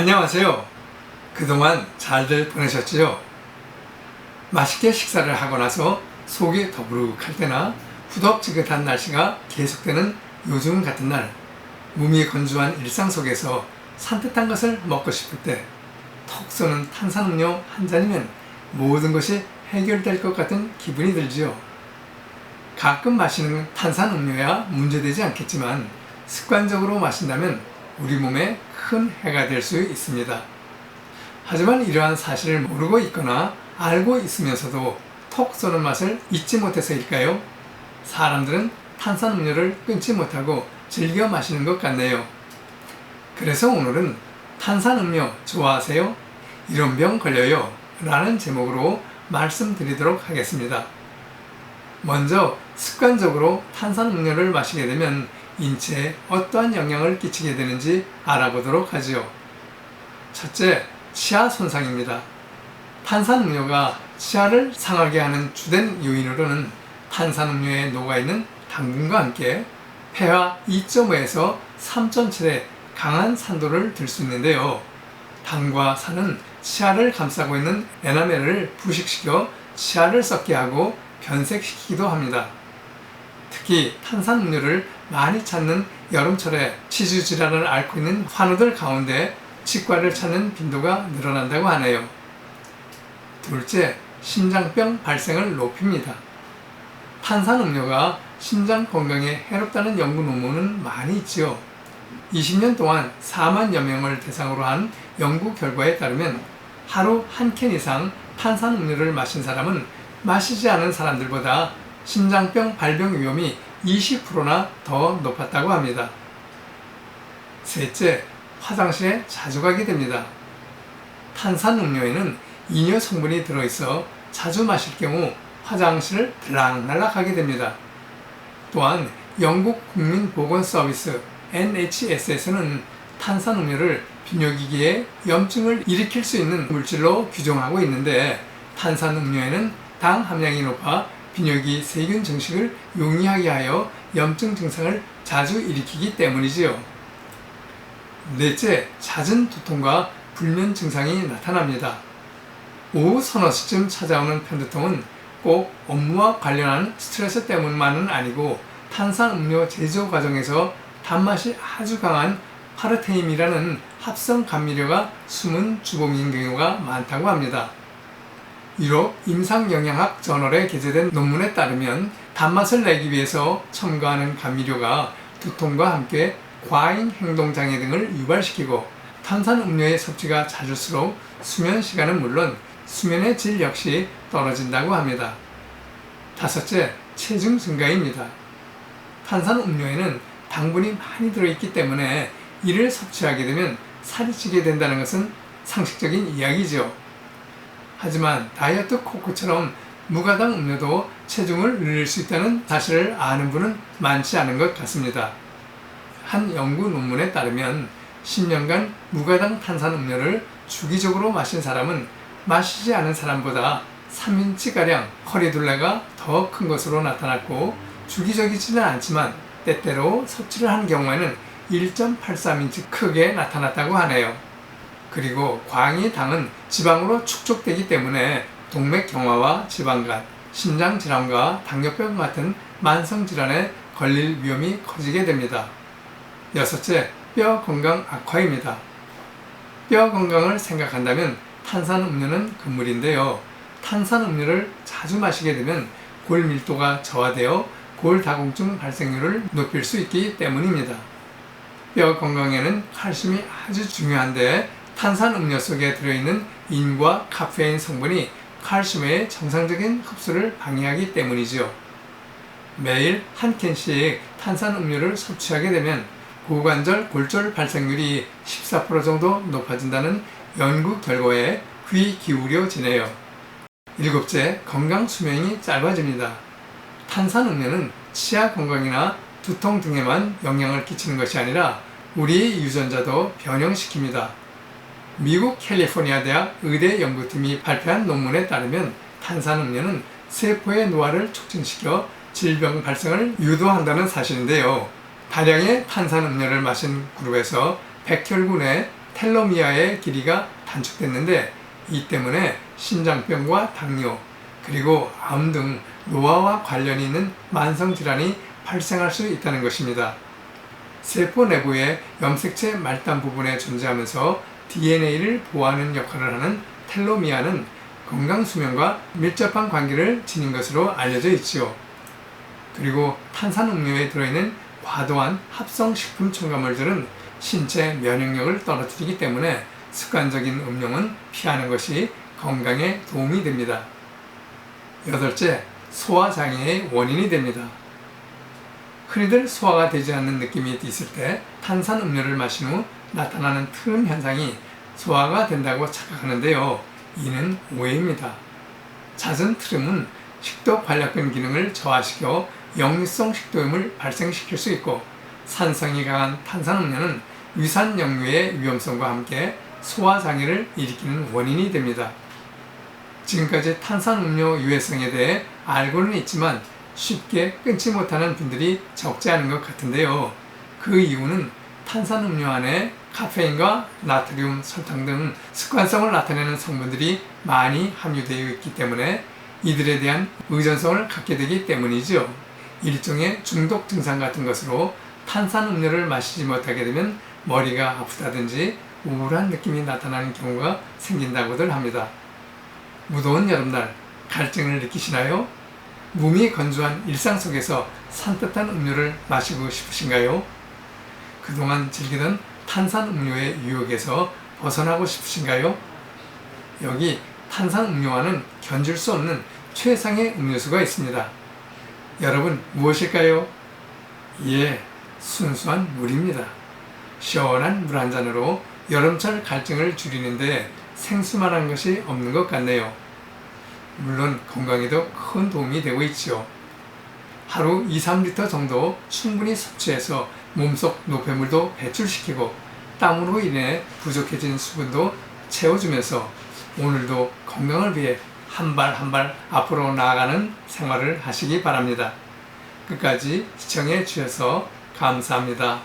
안녕하세요. 그동안 잘들 보내셨지요? 맛있게 식사를 하고 나서 속이 더부룩할 때나 후덥지근한 날씨가 계속되는 요즘 같은 날, 몸이 건조한 일상 속에서 산뜻한 것을 먹고 싶을 때 톡 쏘는 탄산음료 한 잔이면 모든 것이 해결될 것 같은 기분이 들지요. 가끔 마시는 탄산음료야 문제되지 않겠지만 습관적으로 마신다면 우리 몸에 큰 해가 될 수 있습니다. 하지만 이러한 사실을 모르고 있거나 알고 있으면서도 톡 쏘는 맛을 잊지 못해서일까요? 사람들은 탄산음료를 끊지 못하고 즐겨 마시는 것 같네요. 그래서 오늘은 탄산음료 좋아하세요? 이런 병 걸려요 라는 제목으로 말씀드리도록 하겠습니다. 먼저 습관적으로 탄산음료를 마시게 되면 인체에 어떠한 영향을 끼치게 되는지 알아보도록 하지요. 첫째, 치아 손상입니다. 탄산음료가 치아를 상하게 하는 주된 요인으로는 탄산음료에 녹아있는 당분과 함께 pH 2.5에서 3.7의 강한 산도를 들 수 있는데요. 당과 산은 치아를 감싸고 있는 에나멜을 부식시켜 치아를 썩게 하고 변색시키기도 합니다. 특히 탄산음료를 많이 찾는 여름철에 치주 질환을 앓고 있는 환우들 가운데 치과를 찾는 빈도가 늘어난다고 하네요. 둘째, 심장병 발생을 높입니다. 탄산음료가 심장 건강에 해롭다는 연구 논문은 많이 있지요. 20년 동안 4만여 명을 대상으로 한 연구 결과에 따르면 하루 한 캔 이상 탄산음료를 마신 사람은 마시지 않은 사람들보다 심장병 발병 위험이 20%나 더 높았다고 합니다. 셋째, 화장실에 자주 가게 됩니다. 탄산음료에는 이뇨 성분이 들어있어 자주 마실 경우 화장실을 들락날락 하게 됩니다. 또한 영국 국민보건서비스 NHS에서는 탄산음료를 비뇨기계에 염증을 일으킬 수 있는 물질로 규정하고 있는데 탄산음료에는 당 함량이 높아 비뇨기 세균 증식을 용이하게 하여 염증 증상을 자주 일으키기 때문이지요. 넷째, 잦은 두통과 불면 증상이 나타납니다. 오후 서너 시쯤 찾아오는 편두통은 꼭 업무와 관련한 스트레스 때문만은 아니고 탄산음료 제조 과정에서 단맛이 아주 강한 파르테임이라는 합성 감미료가 숨은 주범인 경우가 많다고 합니다. 유럽 임상영양학 저널에 게재된 논문에 따르면 단맛을 내기 위해서 첨가하는 감미료가 두통과 함께 과잉 행동장애 등을 유발시키고 탄산음료의 섭취가 잦을수록 수면 시간은 물론 수면의 질 역시 떨어진다고 합니다. 다섯째, 체중 증가입니다. 탄산음료에는 당분이 많이 들어있기 때문에 이를 섭취하게 되면 살이 찌게 된다는 것은 상식적인 이야기죠. 하지만 다이어트 코코처럼 무가당 음료도 체중을 늘릴 수 있다는 사실을 아는 분은 많지 않은 것 같습니다. 한 연구 논문에 따르면 10년간 무가당 탄산음료를 주기적으로 마신 사람은 마시지 않은 사람보다 3인치가량 허리둘레가 더 큰 것으로 나타났고 주기적이지는 않지만 때때로 섭취를 한 경우에는 1.83인치 크게 나타났다고 하네요. 그리고 광이 당은 지방으로 축적되기 때문에 동맥경화와 지방간, 심장질환과 당뇨병 같은 만성질환에 걸릴 위험이 커지게 됩니다. 여섯째, 뼈 건강 악화입니다. 뼈 건강을 생각한다면 탄산음료는 금물인데요. 탄산음료를 자주 마시게 되면 골 밀도가 저하되어 골다공증 발생률을 높일 수 있기 때문입니다. 뼈 건강에는 칼슘이 아주 중요한데 탄산음료 속에 들어있는 인과 카페인 성분이 칼슘의 정상적인 흡수를 방해하기 때문이죠. 매일 한 캔씩 탄산음료를 섭취하게 되면 고관절 골절 발생률이 14% 정도 높아진다는 연구 결과에 귀 기울여지네요. 일곱째, 건강 수명이 짧아집니다. 탄산음료는 치아 건강이나 두통 등에만 영향을 끼치는 것이 아니라 우리의 유전자도 변형시킵니다. 미국 캘리포니아 대학 의대 연구팀이 발표한 논문에 따르면 탄산음료는 세포의 노화를 촉진시켜 질병 발생을 유도한다는 사실인데요. 다량의 탄산음료를 마신 그룹에서 백혈군의 텔로미아의 길이가 단축됐는데 이 때문에 심장병과 당뇨 그리고 암 등 노화와 관련이 있는 만성질환이 발생할 수 있다는 것입니다. 세포 내부의 염색체 말단 부분에 존재하면서 DNA를 보호하는 역할을 하는 텔로미아는 건강수명과 밀접한 관계를 지닌 것으로 알려져 있지요. 그리고 탄산음료에 들어있는 과도한 합성식품 첨가물들은 신체 면역력을 떨어뜨리기 때문에 습관적인 음료는 피하는 것이 건강에 도움이 됩니다. 여덟째, 소화장애의 원인이 됩니다. 흔히들 소화가 되지 않는 느낌이 있을 때 탄산음료를 마신 후 나타나는 트름 현상이 소화가 된다고 착각하는데요. 이는 오해입니다. 잦은 트름은 식도 관략근 기능을 저하시켜 역류성 식도염을 발생시킬 수 있고 산성이 강한 탄산음료는 위산역류의 위험성과 함께 소화장애를 일으키는 원인이 됩니다. 지금까지 탄산음료 유해성에 대해 알고는 있지만 쉽게 끊지 못하는 분들이 적지 않은 것 같은데요. 그 이유는 탄산음료 안에 카페인과 나트륨, 설탕 등 습관성을 나타내는 성분들이 많이 함유되어 있기 때문에 이들에 대한 의존성을 갖게 되기 때문이죠. 일종의 중독 증상 같은 것으로 탄산음료를 마시지 못하게 되면 머리가 아프다든지 우울한 느낌이 나타나는 경우가 생긴다고들 합니다. 무더운 여름날 갈증을 느끼시나요? 몸이 건조한 일상 속에서 산뜻한 음료를 마시고 싶으신가요? 그동안 즐기던 탄산음료의 유혹에서 벗어나고 싶으신가요? 여기 탄산음료와는 견줄 수 없는 최상의 음료수가 있습니다. 여러분 무엇일까요? 예, 순수한 물입니다. 시원한 물 한 잔으로 여름철 갈증을 줄이는데 생수만한 것이 없는 것 같네요. 물론 건강에도 큰 도움이 되고 있지요. 하루 2-3리터 정도 충분히 섭취해서 몸속 노폐물도 배출시키고 땀으로 인해 부족해진 수분도 채워주면서 오늘도 건강을 위해 한 발 한 발 앞으로 나아가는 생활을 하시기 바랍니다. 끝까지 시청해 주셔서 감사합니다.